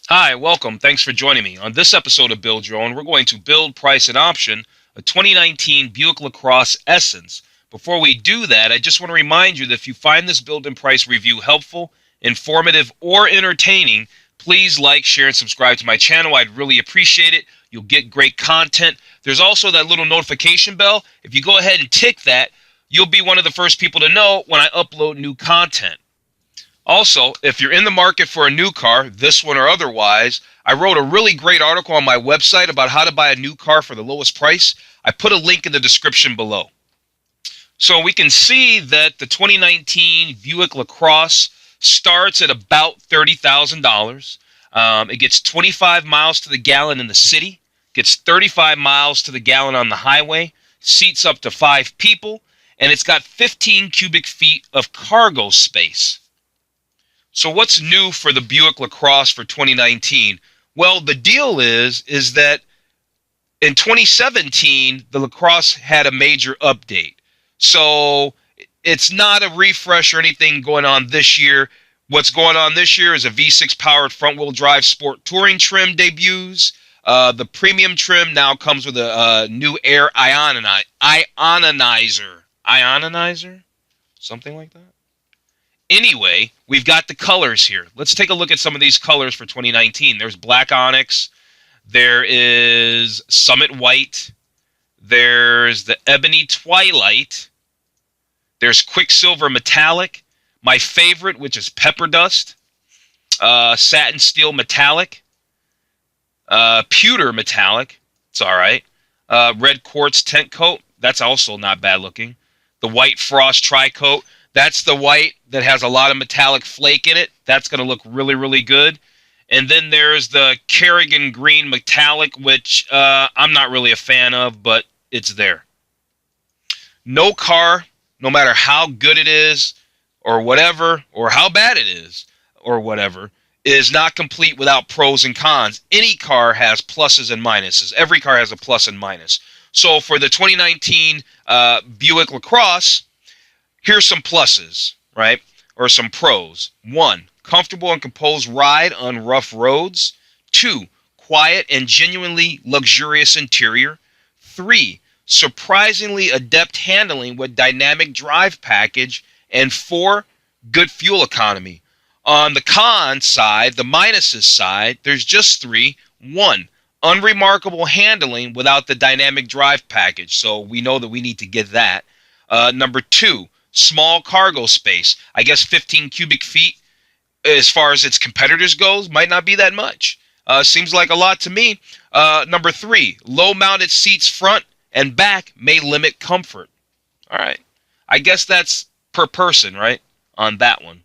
Hi, welcome. Thanks for joining me. On this episode of Build Your Own, we're going to build, price, and option a 2019 Buick LaCrosse Essence. Before we do that, I just want to remind you that if you find this build and price review helpful, informative, or entertaining, please like, share, and subscribe to my channel. I'd really appreciate it. You'll get great content. There's also that little notification bell. If you go ahead and tick that, you'll be one of the first people to know when I upload new content. Also, if you're in the market for a new car, this one or otherwise, I wrote a really great article on my website about how to buy a new car for the lowest price. I put a link in the description below. So we can see that the 2019 Buick LaCrosse starts at about $30,000. It gets 25 miles to the gallon in the city, gets 35 miles to the gallon on the highway, seats up to 5 people, and it's got 15 cubic feet of cargo space. So what's new for the Buick LaCrosse for 2019? Well, the deal is that in 2017, the LaCrosse had a major update. So it's not a refresh or anything going on this year. What's going on this year is a V6 powered front-wheel drive sport touring trim debuts. The premium trim now comes with a new air ionizer. Ionizer? Something like that? Anyway, we've got the colors here. Let's take a look at some of these colors for 2019. There's Black Onyx. There is Summit White. There's the Ebony Twilight. There's Quicksilver Metallic. My favorite, which is Pepper Dust. Satin Steel Metallic. Pewter Metallic. It's all right. Red Quartz Tint Coat. That's also not bad looking. The White Frost Tri-Coat. That's the white that has a lot of metallic flake in it. That's going to look really, really good. And then there's the Kerrigan Green Metallic, which I'm not really a fan of, but it's there. No car, no matter how good it is or whatever, or how bad it is or whatever, is not complete without pros and cons. Any car has pluses and minuses. Every car has a plus and minus. So for the 2019 Buick LaCrosse, here's some pluses, right? Or some pros. 1, comfortable and composed ride on rough roads. 2, quiet and genuinely luxurious interior. 3, surprisingly adept handling with dynamic drive package. And 4, good fuel economy. On the con side, the minuses side, there's just 3. 1, unremarkable handling without the dynamic drive package. So we know that we need to get that. Number 2, small cargo space. I guess 15 cubic feet as far as its competitors goes might not be that much. Seems like a lot to me. Number 3, low mounted seats front and back may limit comfort. All right. I guess that's per person, right? On that one.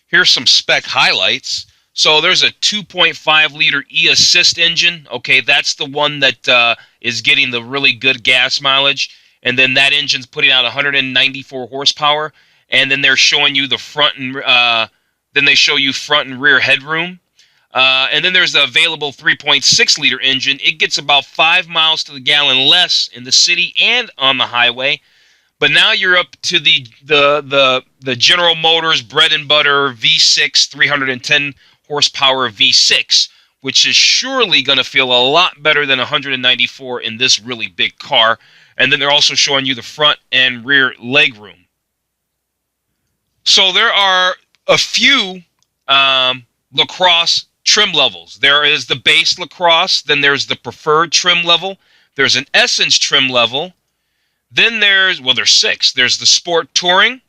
Here's some spec highlights. So there's a 2.5 liter e-assist engine. Okay, that's the one that is getting the really good gas mileage. And then that engine's putting out 194 horsepower, and then they're showing you the front and then they show you front and rear headroom. And then there's the available 3.6 liter engine. It gets about 5 miles to the gallon less in the city and on the highway. But now you're up to the General Motors bread and butter V6 310 horsepower V6, which is surely going to feel a lot better than 194 in this really big car. And then they're also showing you the front and rear legroom. So there are a few LaCrosse trim levels. There is the base LaCrosse, then there's the preferred trim level, there's an Essence trim level, then there's 6. There's the Sport Touring,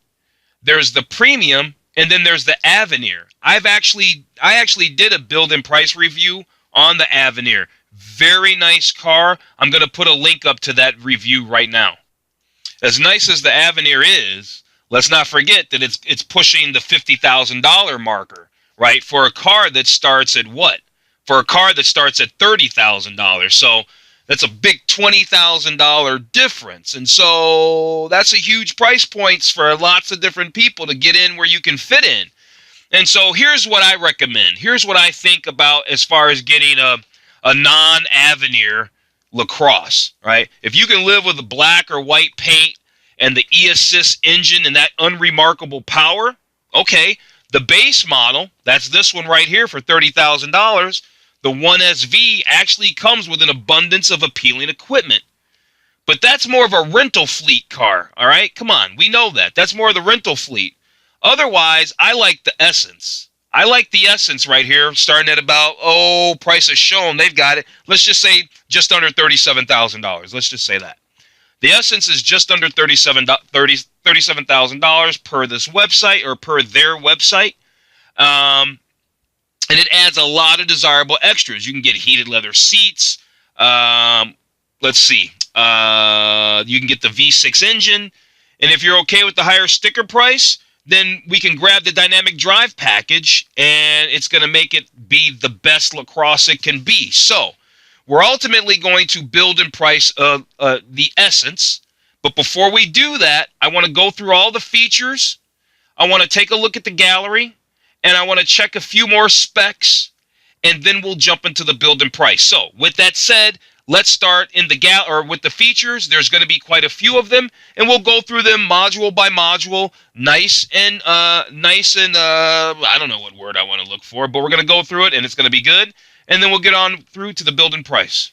there's the Premium, and then there's the Avenir. I actually did a build and price review on the Avenir. Very nice car. I'm going to put a link up to that review right now. As nice as the Avenir is, let's not forget that it's pushing the $50,000 marker, right? For a car that starts at what? For a car that starts at $30,000. So that's a big $20,000 difference. And so that's a huge price points for lots of different people to get in where you can fit in. And so here's what I recommend. Here's what I think about as far as getting a non-Avenir LaCrosse, right? If you can live with the black or white paint and the e-assist engine and that unremarkable power, okay, The base model, that's this one right here for $30,000, the 1SV actually comes with an abundance of appealing equipment. But that's more of a rental fleet car, all right? Come on, we know that. That's more of the rental fleet. Otherwise, I like the Essence. I like the Essence right here, starting at about, price is shown. They've got it. Let's just say just under $37,000. Let's just say that. The Essence is just under $37,000 per this website or per their website. And it adds a lot of desirable extras. You can get heated leather seats. Let's see. You can get the V6 engine. And if you're okay with the higher sticker price, then we can grab the dynamic drive package, and it's going to make it be the best LaCrosse it can be. So we're ultimately going to build and price the Essence. But before we do that, I want to go through all the features. I want to take a look at the gallery, and I want to check a few more specs, and then we'll jump into the build and price. So with that said, let's start in the with the features. There's going to be quite a few of them, and we'll go through them module by module, nice and I don't know what word I want to look for, but we're going to go through it, and it's going to be good, and then we'll get on through to the build and price.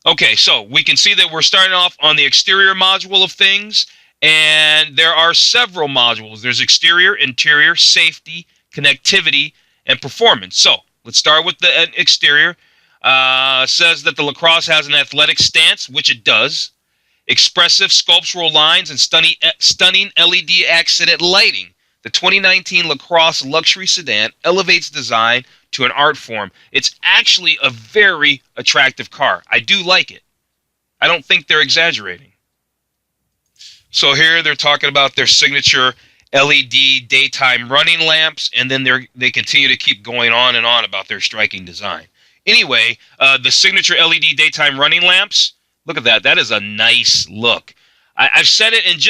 Okay, so we can see that we're starting off on the exterior module of things, and there are several modules. There's exterior, interior, safety, connectivity, and performance. So let's start with the exterior. Says that the LaCrosse has an athletic stance, which it does. Expressive sculptural lines and stunning LED accented lighting. The 2019 LaCrosse luxury sedan elevates design to an art form. It's actually a very attractive car. I do like it. I don't think they're exaggerating. So here they're talking about their signature LED daytime running lamps, and then they continue to keep going on and on about their striking design. Anyway, the signature LED daytime running lamps, look at that. That is a nice look. I've said it in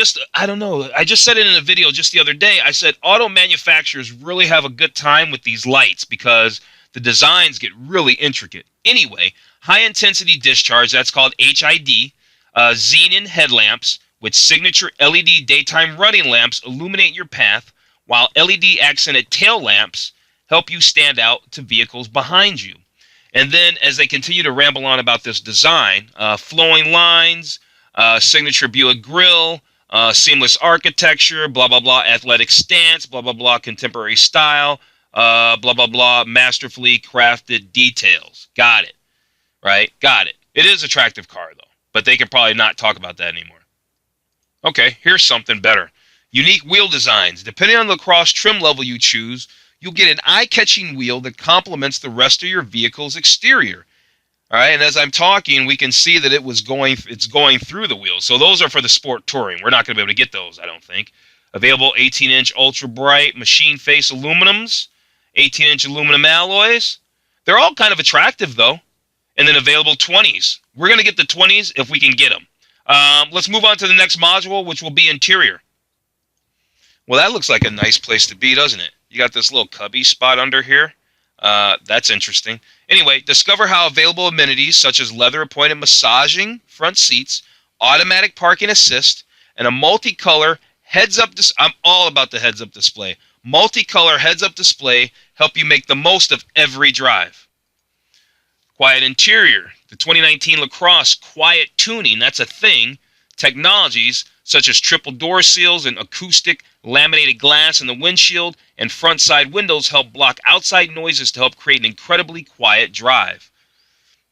I just said it in a video just the other day. I said auto manufacturers really have a good time with these lights because the designs get really intricate. Anyway, high-intensity discharge, that's called HID, xenon headlamps with signature LED daytime running lamps illuminate your path, while LED accented tail lamps help you stand out to vehicles behind you. And then as they continue to ramble on about this design, flowing lines, signature Buick grille, seamless architecture, blah, blah, blah, athletic stance, blah, blah, blah, contemporary style, blah, blah, blah, masterfully crafted details. Got it, right? Got it. It is an attractive car, though, but they can probably not talk about that anymore. Okay, here's something better. Unique wheel designs. Depending on the LaCrosse trim level you choose, you'll get an eye-catching wheel that complements the rest of your vehicle's exterior. All right, and as I'm talking, we can see that it's going through the wheels. So those are for the sport touring. We're not going to be able to get those, I don't think. Available 18-inch ultra-bright machine face aluminums, 18-inch aluminum alloys. They're all kind of attractive, though. And then available 20s. We're going to get the 20s if we can get them. Let's move on to the next module, which will be interior. Well, that looks like a nice place to be, doesn't it? You got this little cubby spot under here. That's interesting. Anyway, discover how available amenities such as leather-appointed massaging front seats, automatic parking assist, and a multicolor heads-up I'm all about the heads-up display. Multicolor heads-up display help you make the most of every drive. Quiet interior. The 2019 LaCrosse quiet tuning, that's a thing. Technologies such as triple door seals and acoustic laminated glass in the windshield and front side windows help block outside noises to help create an incredibly quiet drive.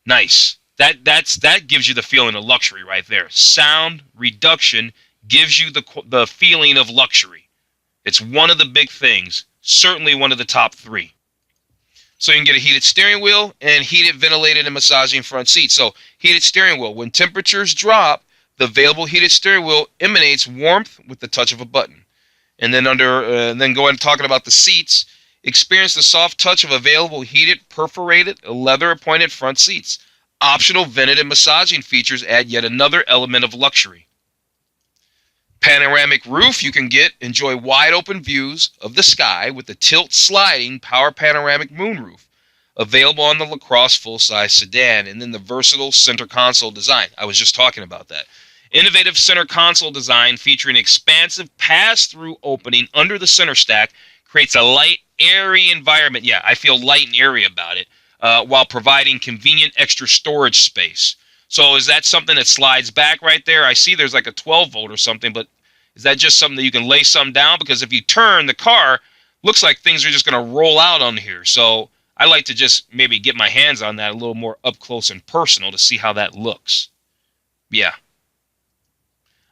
Nice. That gives you the feeling of luxury right there. Sound reduction gives you the feeling of luxury. It's one of the big things, certainly one of the top three. So you can get a heated steering wheel and heated, ventilated, and massaging front seats. So heated steering wheel. When temperatures drop, the available heated steering wheel emanates warmth with the touch of a button. And then then go ahead and talking about the seats. Experience the soft touch of available heated, perforated, leather-appointed front seats. Optional vented and massaging features add yet another element of luxury. Panoramic roof, you can enjoy wide open views of the sky with the tilt sliding power panoramic moonroof. Available on the LaCrosse full-size sedan, and then the versatile center console design. I was just talking about that. Innovative center console design featuring expansive pass-through opening under the center stack creates a light, airy environment. Yeah, I feel light and airy about it, while providing convenient extra storage space. So is that something that slides back right there? I see there's like a 12 volt or something, but is that just something that you can lay some down? Because if you turn the car, looks like things are just going to roll out on here. So I like to just maybe get my hands on that a little more up close and personal to see how that looks. Yeah.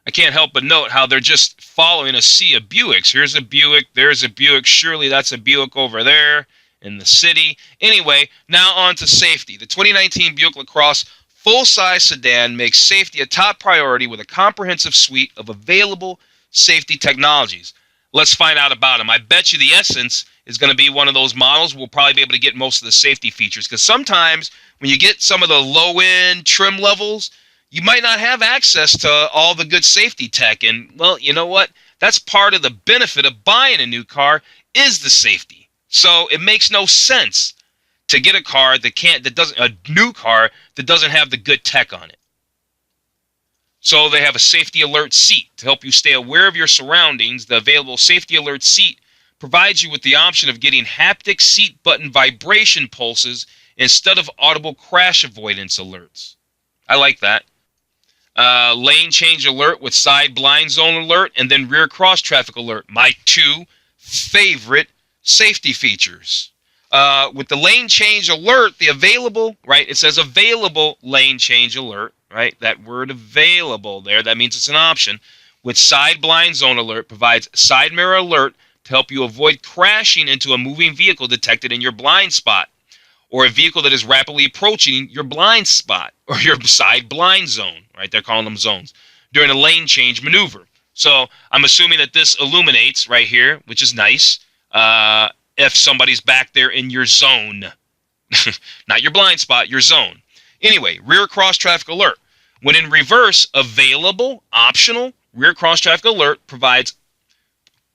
I can't help but note how they're just following a sea of Buicks. Here's a Buick, there's a Buick, surely that's a Buick over there in the city. Anyway, now on to safety. The 2019 Buick LaCrosse full-size sedan makes safety a top priority with a comprehensive suite of available safety technologies. Let's find out about them. I bet you the Essence is going to be one of those models we'll probably be able to get most of the safety features, because sometimes when you get some of the low-end trim levels, you might not have access to all the good safety tech. And, well, you know what? That's part of the benefit of buying a new car is the safety. So it makes no sense to get a car a new car that doesn't have the good tech on it. So they have a safety alert seat to help you stay aware of your surroundings. The available safety alert seat provides you with the option of getting haptic seat button vibration pulses instead of audible crash avoidance alerts. I like that. Lane change alert with side blind zone alert, and then rear cross traffic alert. My two favorite safety features. With the lane change alert, the available, right? It says available lane change alert, right? That word available there, that means it's an option. With side blind zone alert provides side mirror alert to help you avoid crashing into a moving vehicle detected in your blind spot, or a vehicle that is rapidly approaching your blind spot or your side blind zone, right? They're calling them zones, during a lane change maneuver. So I'm assuming that this illuminates right here, which is nice, if somebody's back there in your zone. Not your blind spot, your zone. Anyway, rear cross traffic alert. When in reverse, available, optional, rear cross traffic alert provides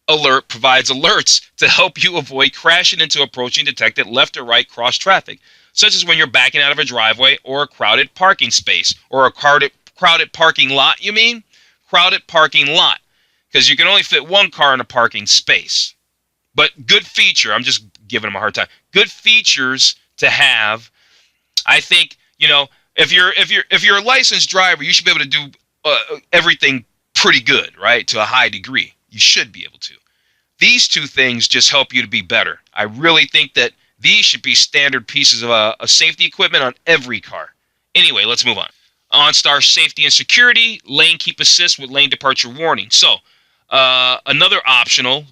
alerts to help you avoid crashing into approaching detected left or right cross traffic, such as when you're backing out of a driveway or a crowded parking space, or a crowded parking lot, you mean? Crowded parking lot, because you can only fit one car in a parking space. But good feature, I'm just giving them a hard time. Good features to have. I think, if you're a licensed driver, you should be able to do everything pretty good, right? To a high degree. You should be able to. These two things just help you to be better. I really think that these should be standard pieces of safety equipment on every car. Anyway, let's move on. OnStar safety and security, lane keep assist with lane departure warning. So, another optional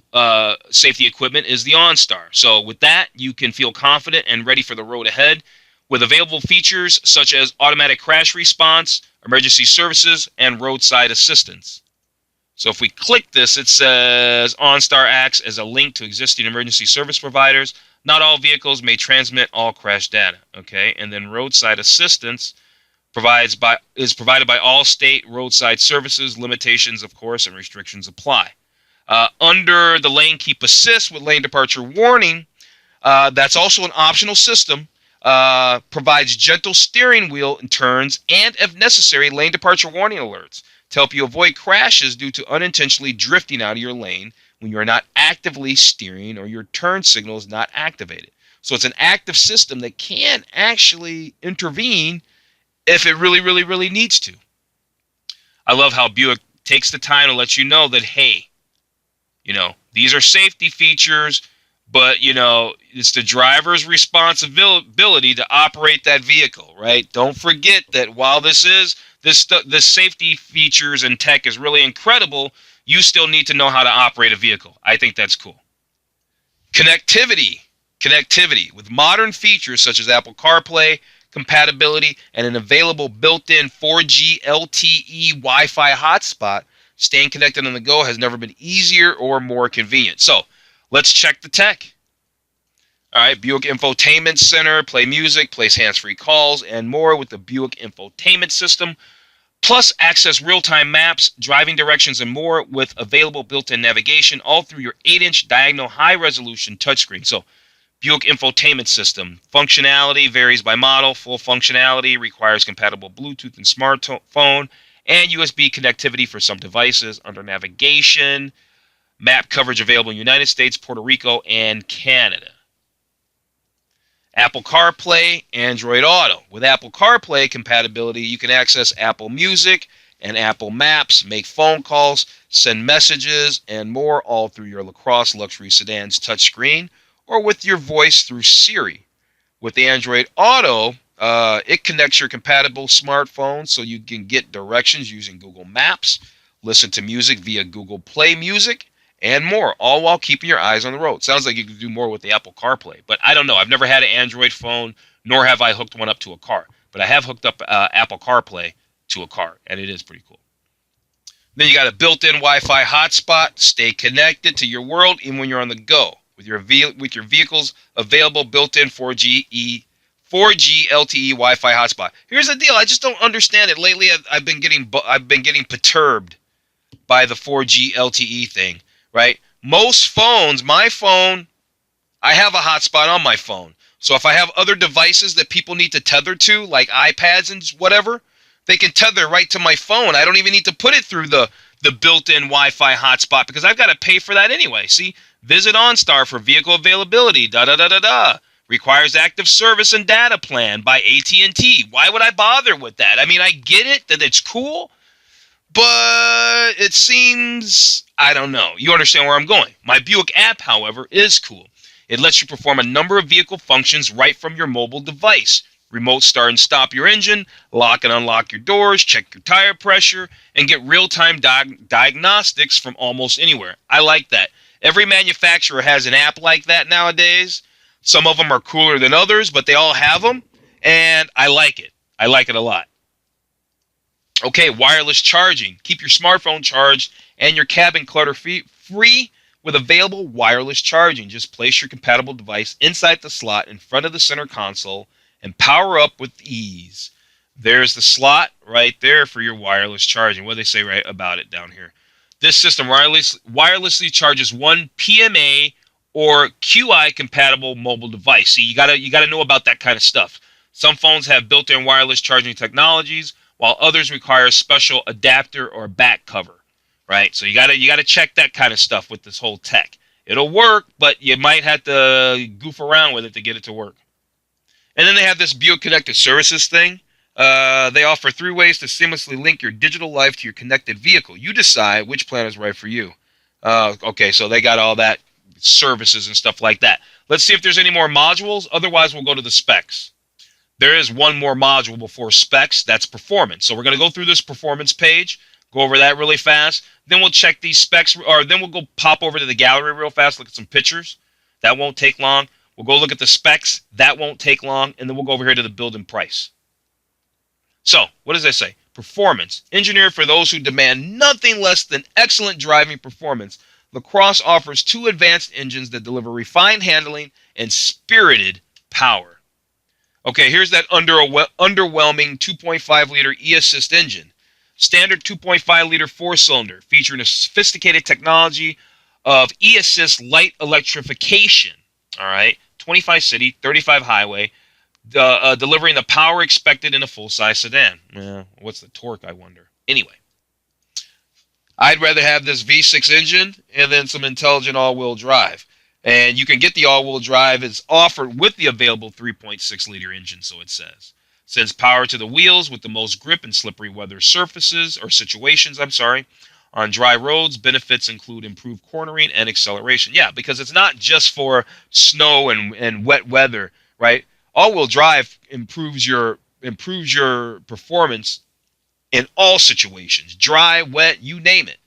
safety equipment is the OnStar. So with that, you can feel confident and ready for the road ahead with available features such as automatic crash response, emergency services, and roadside assistance. So if we click this, it says OnStar acts as a link to existing emergency service providers. Not all vehicles may transmit all crash data. Okay, and then roadside assistance is provided by all state roadside services. Limitations, of course, and restrictions apply. Under the lane keep assist with lane departure warning, that's also an optional system. Provides gentle steering wheel and turns, and if necessary, lane departure warning alerts to help you avoid crashes due to unintentionally drifting out of your lane when you are not actively steering or your turn signal is not activated. So it's an active system that can actually intervene if it really, really, really needs to. I love how Buick takes the time to let you know that, hey, these are safety features, but, it's the driver's responsibility to operate that vehicle, right? Don't forget that while this safety features and tech is really incredible, you still need to know how to operate a vehicle. I think that's cool. Connectivity with modern features such as Apple CarPlay, compatibility, and an available built-in 4G LTE Wi-Fi hotspot. Staying connected on the go has never been easier or more convenient. So, let's check the tech. All right, Buick Infotainment Center, play music, place hands-free calls, and more with the Buick Infotainment System. Plus, access real-time maps, driving directions, and more with available built-in navigation, all through your 8-inch diagonal high-resolution touchscreen. So, Buick Infotainment System. Functionality varies by model. Full functionality requires compatible Bluetooth and smartphone and USB connectivity for some devices. Under navigation, map coverage available in the United States, Puerto Rico, and Canada. Apple CarPlay, Android Auto. With Apple CarPlay compatibility, you can access Apple Music and Apple Maps, make phone calls, send messages, and more, all through your LaCrosse luxury sedan's touchscreen or with your voice through Siri. With the Android Auto, it connects your compatible smartphone so you can get directions using Google Maps, listen to music via Google Play Music, and more, all while keeping your eyes on the road. Sounds like you could do more with the Apple CarPlay, but I don't know. I've never had an Android phone, nor have I hooked one up to a car. But I have hooked up Apple CarPlay to a car, and it is pretty cool. Then you got a built-in Wi-Fi hotspot. Stay connected to your world even when you're on the go. With your vehicle's available built-in 4G LTE Wi-Fi hotspot. Here's the deal. I just don't understand it. Lately, I've been getting perturbed by the 4G LTE thing. Right? Most phones, my phone, I have a hotspot on my phone. So if I have other devices that people need to tether to, like iPads and whatever, they can tether right to my phone. I don't even need to put it through the built-in Wi-Fi hotspot because I've got to pay for that anyway. See, visit OnStar for vehicle availability, requires active service and data plan by AT&T. Why would I bother with that? I mean, I get it that it's cool, but it seems, I don't know. You understand where I'm going. My Buick app, however, is cool. It lets you perform a number of vehicle functions right from your mobile device. Remote start and stop your engine, lock and unlock your doors, check your tire pressure, and get real-time diagnostics from almost anywhere. I like that. Every manufacturer has an app like that nowadays. Some of them are cooler than others, but they all have them, and I like it. I like it a lot. Okay, wireless charging. Keep your smartphone charged and your cabin clutter-free with available wireless charging. Just place your compatible device inside the slot in front of the center console and power up with ease. There's the slot right there for your wireless charging. What do they say right about it down here? This system wirelessly charges one PMA or QI-compatible mobile device. See, you gotta know about that kind of stuff. Some phones have built-in wireless charging technologies, while others require a special adapter or back cover, right? So you gotta check that kind of stuff with this whole tech. It'll work, but you might have to goof around with it to get it to work. And then they have this Buick Connected Services thing. They offer 3 ways to seamlessly link your digital life to your connected vehicle. You decide which plan is right for you. Okay, so they got all that services and stuff like that. Let's see if there's any more modules. Otherwise, we'll go to the specs. There is one more module before specs. That's performance. So we're going to go through this performance page, go over that really fast. Then we'll check these specs, or then we'll go pop over to the gallery real fast, look at some pictures. That won't take long. We'll go look at the specs. That won't take long. And then we'll go over here to the build and price. So, what does that say? Performance. Engineered for those who demand nothing less than excellent driving performance, LaCrosse offers 2 advanced engines that deliver refined handling and spirited power. Okay, here's that underwhelming 2.5-liter e-assist engine. Standard 2.5-liter 4-cylinder, featuring a sophisticated technology of e-assist light electrification. All right, 25 city, 35 highway, delivering the power expected in a full-size sedan. What's the torque, I wonder? Anyway, I'd rather have this V6 engine and then some intelligent all-wheel drive. And you can get the all-wheel drive. It's offered with the available 3.6-liter engine, so it says. Sends power to the wheels with the most grip in slippery weather situations. On dry roads, benefits include improved cornering and acceleration. Yeah, because it's not just for snow and wet weather, right? All-wheel drive improves your performance in all situations. Dry, wet, you name it.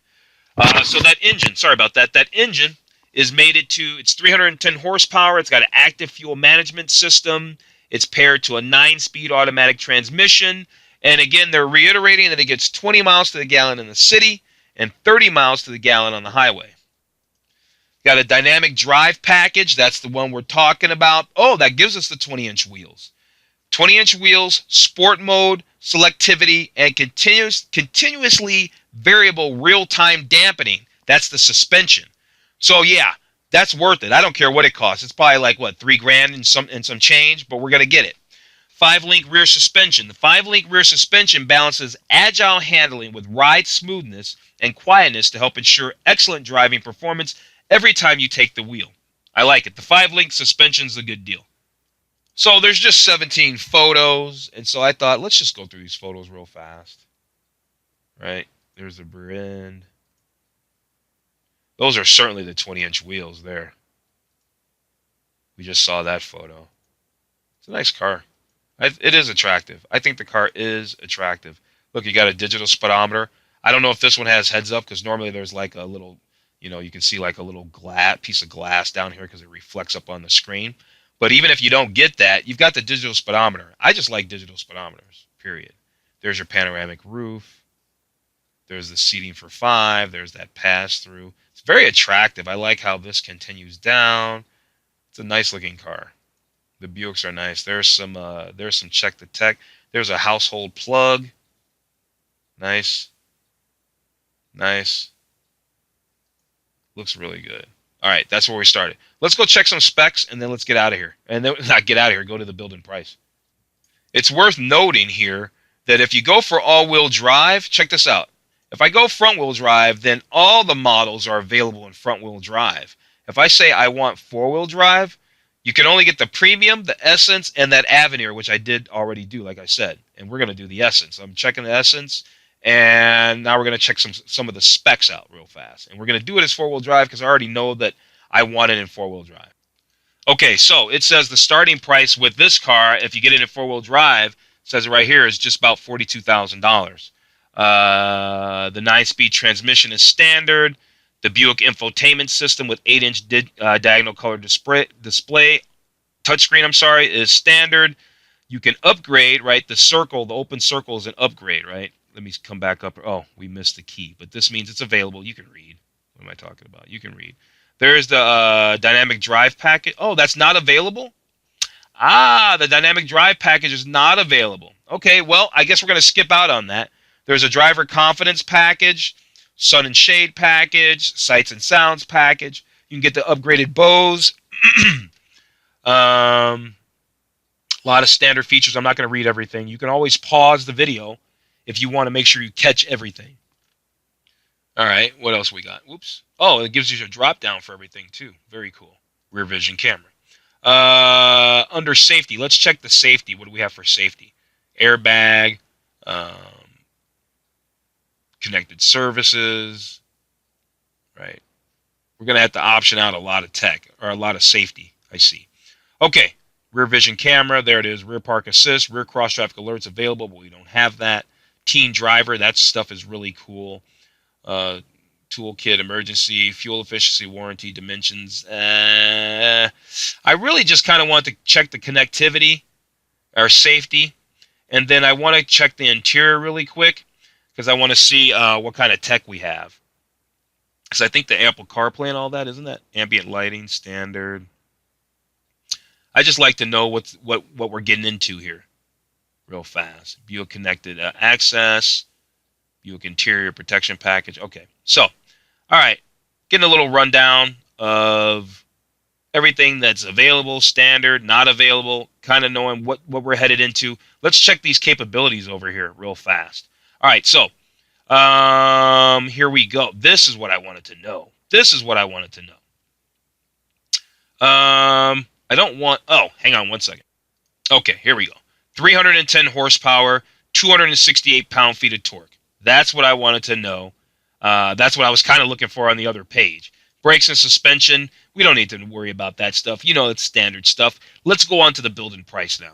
So that engine, that engine is it's 310 horsepower. It's got an active fuel management system. It's paired to a 9-speed automatic transmission. And again, they're reiterating that it gets 20 miles to the gallon in the city and 30 miles to the gallon on the highway. Got a dynamic drive package. That's the one we're talking about. Oh, that gives us the 20-inch wheels. 20-inch wheels, sport mode, selectivity, and continuously variable real-time dampening. That's the suspension. So yeah, that's worth it. I don't care what it costs. It's probably like $3,000 and some change, but we're gonna get it. 5-link rear suspension. The 5-link rear suspension balances agile handling with ride smoothness and quietness to help ensure excellent driving performance every time you take the wheel. I like it. The 5-link suspension is a good deal. So there's just 17 photos, and so I thought, let's just go through these photos real fast. Right? There's the rear end. Those are certainly the 20-inch wheels there. We just saw that photo. It's a nice car. It is attractive. I think the car is attractive. Look, you got a digital speedometer. I don't know if this one has heads up, because normally there's like a little, you can see like a little piece of glass down here because it reflects up on the screen. But even if you don't get that, you've got the digital speedometer. I just like digital speedometers, period. There's your panoramic roof. There's the seating for 5. There's that pass-through. It's very attractive. I like how this continues down. It's a nice-looking car. The Buicks are nice. There's some check the tech. There's a household plug. Nice. Nice. Looks really good. All right, that's where we started. Let's go check some specs, and then let's get out of here. And then, not get out of here, go to the build-in price. It's worth noting here that if you go for all-wheel drive, check this out. If I go front-wheel drive, then all the models are available in front-wheel drive. If I say I want 4-wheel drive, you can only get the Premium, the Essence, and that Avenir, which I did already do, like I said. And we're going to do the Essence. I'm checking the Essence, and now we're going to check some of the specs out real fast. And we're going to do it as 4-wheel drive because I already know that I want it in 4-wheel drive. Okay, so it says the starting price with this car, if you get it in 4-wheel drive, it says it right here, is just about $42,000. The 9-speed transmission is standard. The Buick infotainment system with 8-inch diagonal color display, touchscreen, is standard. You can upgrade, right? The open circle is an upgrade, right? Let me come back up. Oh, we missed the key, but this means it's available. You can read. What am I talking about? You can read. There's the dynamic drive package. Oh, that's not available? Ah, the dynamic drive package is not available. Okay, well, I guess we're going to skip out on that. There's a driver confidence package, sun and shade package, sights and sounds package. You can get the upgraded Bose. A lot of standard features. I'm not going to read everything. You can always pause the video if you want to make sure you catch everything. All right, what else we got? Whoops. Oh, it gives you a drop down for everything too. Very cool. Rear vision camera. Under safety, let's check the safety. What do we have for safety? Airbag, connected services, right? We're going to have to option out a lot of tech, or a lot of safety, I see. Okay, rear vision camera, there it is. Rear park assist, rear cross traffic alerts available, but we don't have that. Teen driver, that stuff is really cool. Toolkit, emergency, fuel efficiency, warranty, dimensions. I really just kind of want to check the connectivity, or safety, and then I want to check the interior really quick, because I want to see what kind of tech we have. Because I think the Apple CarPlay and all that, isn't that? Ambient lighting, standard. I just like to know what we're getting into here real fast. Buick Connected Access, Buick Interior Protection Package. Okay, so, all right. Getting a little rundown of everything that's available, standard, not available, kind of knowing what we're headed into. Let's check these capabilities over here real fast. All right, so here we go. This is what I wanted to know. I don't want, oh, hang on one second. Okay, here we go. 310 horsepower, 268 pound-feet of torque. That's what I wanted to know. That's what I was kind of looking for on the other page. Brakes and suspension, we don't need to worry about that stuff. You know, it's standard stuff. Let's go on to the build-in price now.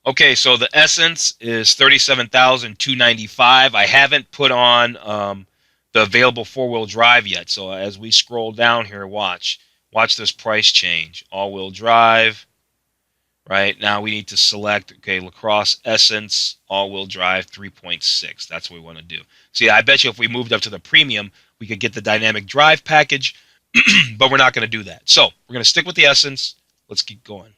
Okay, so the Essence is $37,295. I haven't put on the available 4-wheel drive yet. So as we scroll down here, watch this price change. All-wheel drive. Right now we need to select, okay, LaCrosse Essence, all-wheel drive 3.6. That's what we want to do. See, I bet you if we moved up to the Premium, we could get the dynamic drive package, but we're not going to do that. So we're going to stick with the Essence. Let's keep going.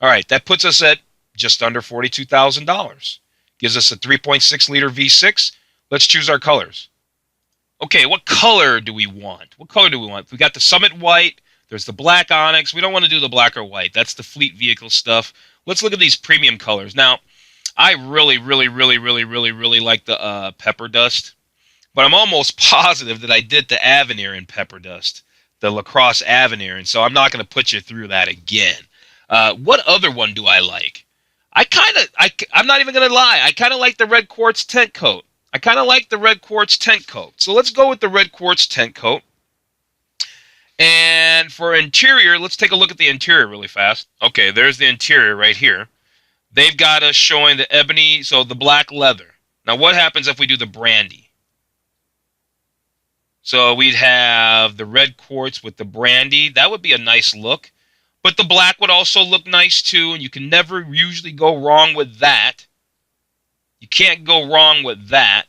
All right, that puts us at just under $42,000. Gives us a 3.6 liter V6. Let's choose our colors. Okay, what color do we want? We got the Summit White, There's the black onyx. We don't want to do the black or white. That's the fleet vehicle stuff. Let's look at these premium colors. Now, I really like the pepper dust, but I'm almost positive that I did the Avenir in pepper dust, the LaCrosse Avenir, and so I'm not going to put you through that again. What other one do I like? I'm not even going to lie. I kind of like the red quartz tint coat. So let's go with the red quartz tint coat. And for interior, let's take a look at the interior really fast. Okay, there's the interior right here. They've got us showing the ebony, so the black leather. Now, what happens if we do the brandy? So we'd have the red quartz with the brandy. That would be a nice look. But the black would also look nice too, and you can never usually go wrong with that. You can't go wrong with that.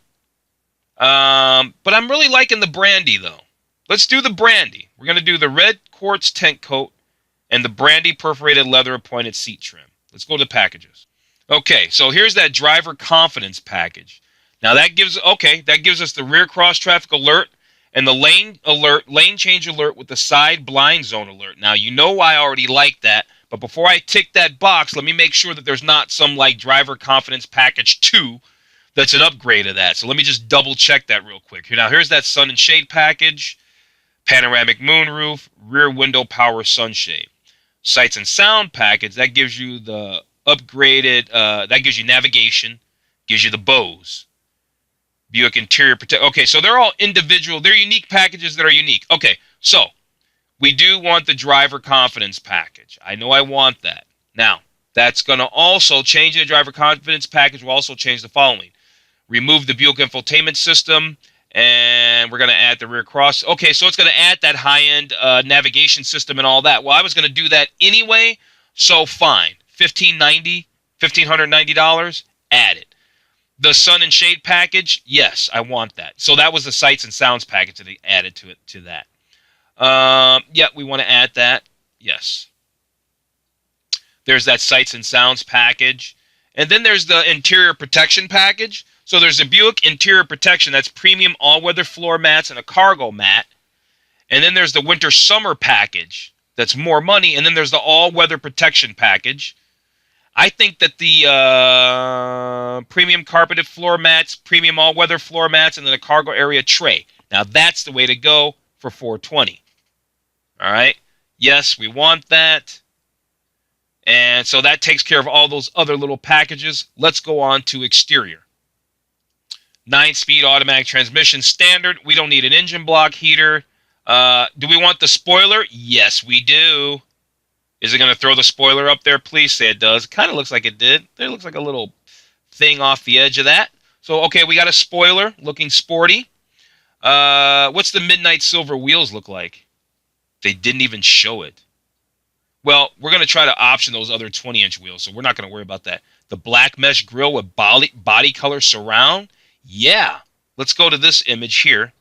But I'm really liking the brandy, though. Let's do the brandy. We're going to do the red quartz tint coat and the brandy perforated leather appointed seat trim. Let's go to packages. Okay, so here's that driver confidence package. Now that gives us the rear cross traffic alert and the lane change alert with the side blind zone alert. Now you know I already like that, but before I tick that box, let me make sure that there's not some like driver confidence package 2 that's an upgrade of that. So let me just double check that real quick. Now here's that sun and shade package. Panoramic moonroof, rear window power sunshade. Sights and sound package, that gives you the upgraded, that gives you navigation, gives you the Bose. Buick interior protect. Okay, so they're all individual, they're unique packages that are unique. Okay, so we do want the driver confidence package. I know I want that. Now, that's going to also change the driver confidence package, will also change the following. Remove the Buick infotainment system, and we're going to add the rear cross. Okay, so it's going to add that high-end navigation system and all that. Well, I was going to do that anyway, so fine. $1,590, add it. The sun and shade package, yes, I want that. So that was the sights and sounds package that they added to that. Yeah, we want to add that. Yes. There's that sights and sounds package. And then there's the interior protection package. So there's a Buick interior protection. That's premium all-weather floor mats and a cargo mat. And then there's the winter-summer package. That's more money. And then there's the all-weather protection package. I think that the premium carpeted floor mats, premium all-weather floor mats, and then a cargo area tray. Now, that's the way to go for $420. All right? Yes, we want that. And so that takes care of all those other little packages. Let's go on to exterior. 9-speed automatic transmission standard. We don't need an engine block heater. Do we want the spoiler? Yes, we do. Is it going to throw the spoiler up there? Please say it does. It kind of looks like it did. There looks like a little thing off the edge of that. So, okay, we got a spoiler looking sporty. What's the midnight silver wheels look like? They didn't even show it. Well, we're going to try to option those other 20-inch wheels, so we're not going to worry about that. The black mesh grille with body color surround. Yeah, let's go to this image here.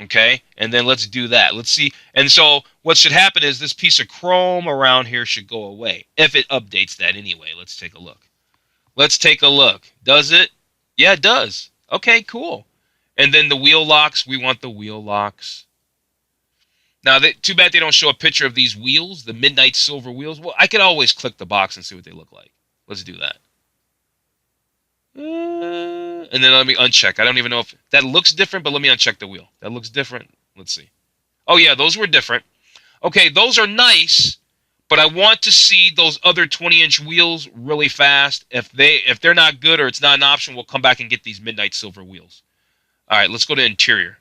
Okay, and then let's do that. Let's see. And so what should happen is this piece of chrome around here should go away. If it updates that anyway. Let's take a look. Let's take a look. Does it? Yeah, it does. Okay, cool. And then the wheel locks. We want the wheel locks. Now, too bad they don't show a picture of these wheels, the midnight silver wheels. Well, I could always click the box and see what they look like. Let's do that. And then let me uncheck. I don't even know if that looks different, but let me uncheck the wheel. That looks different. Let's see. Oh, yeah, those were different. Okay, those are nice, but I want to see those other 20-inch wheels really fast. If they're not good or it's not an option, we'll come back and get these midnight silver wheels. All right, let's go to interior.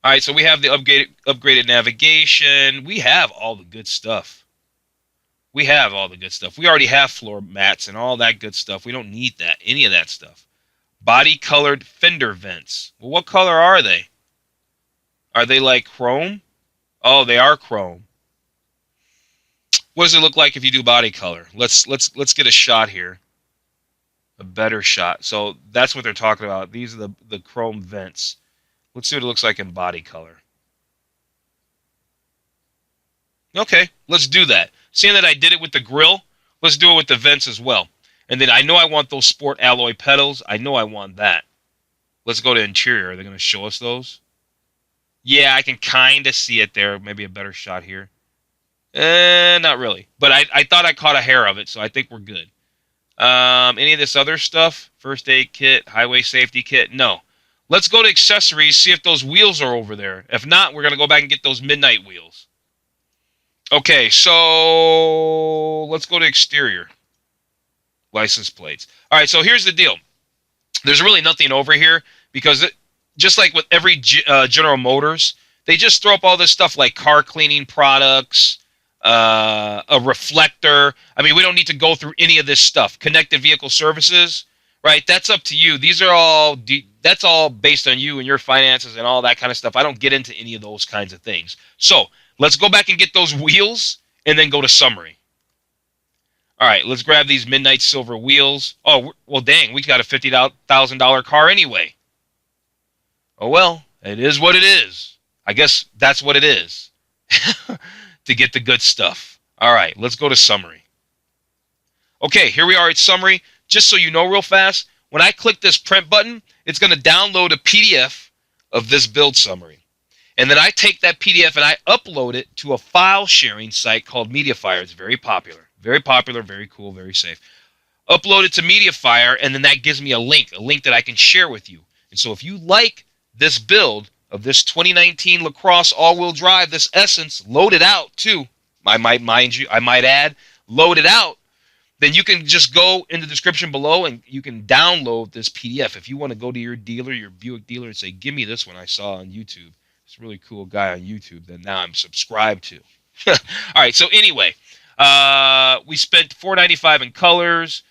All right, so we have the upgraded navigation. We have all the good stuff. We already have floor mats and all that good stuff. We don't need that, any of that stuff. Body-colored fender vents. Well, what color are they? Are they like chrome? Oh, they are chrome. What does it look like if you do body color? Let's get a shot here. A better shot. So that's what they're talking about. These are the chrome vents. Let's see what it looks like in body color. Okay, let's do that. Seeing that I did it with the grill, let's do it with the vents as well. And then I know I want those sport alloy pedals. I know I want that. Let's go to interior. Are they going to show us those? Yeah, I can kind of see it there. Maybe a better shot here. Not really. But I thought I caught a hair of it, so I think we're good. Any of this other stuff? First aid kit, highway safety kit? No. Let's go to accessories, see if those wheels are over there. If not, we're going to go back and get those midnight wheels. Okay, so let's go to exterior. License plates. All right, so here's the deal. There's really nothing over here because just like with every General Motors, they just throw up all this stuff like car cleaning products, a reflector. I mean, we don't need to go through any of this stuff. Connected vehicle services, right? That's up to you. These are all that's all based on you and your finances and all that kind of stuff. I don't get into any of those kinds of things. So let's go back and get those wheels and then go to summary. All right, let's grab these midnight silver wheels. Oh, well, dang, we got a $50,000 car anyway. Oh, well, it is what it is. I guess that's what it is to get the good stuff. All right, let's go to summary. Okay, here we are at summary. Just so you know real fast, when I click this print button, it's going to download a PDF of this build summary. And then I take that PDF and I upload it to a file sharing site called Mediafire. It's very popular. Very popular, very cool, very safe. Upload it to Mediafire, and then that gives me a link that I can share with you. And so if you like this build of this 2019 LaCrosse all-wheel drive, this Essence, loaded out too, I might add, loaded out, then you can just go in the description below and you can download this PDF. If you want to go to your dealer, your Buick dealer, and say, give me this one I saw on YouTube. This really cool guy on YouTube that now I'm subscribed to. All right, so anyway, we spent $495 in colors,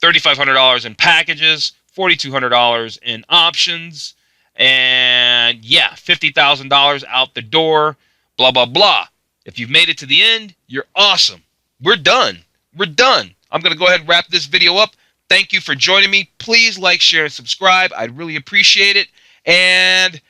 $3,500 in packages, $4,200 in options, and yeah, $50,000 out the door, blah, blah, blah. If you've made it to the end, you're awesome. We're done. We're done. I'm going to go ahead and wrap this video up. Thank you for joining me. Please like, share, and subscribe. I'd really appreciate it. And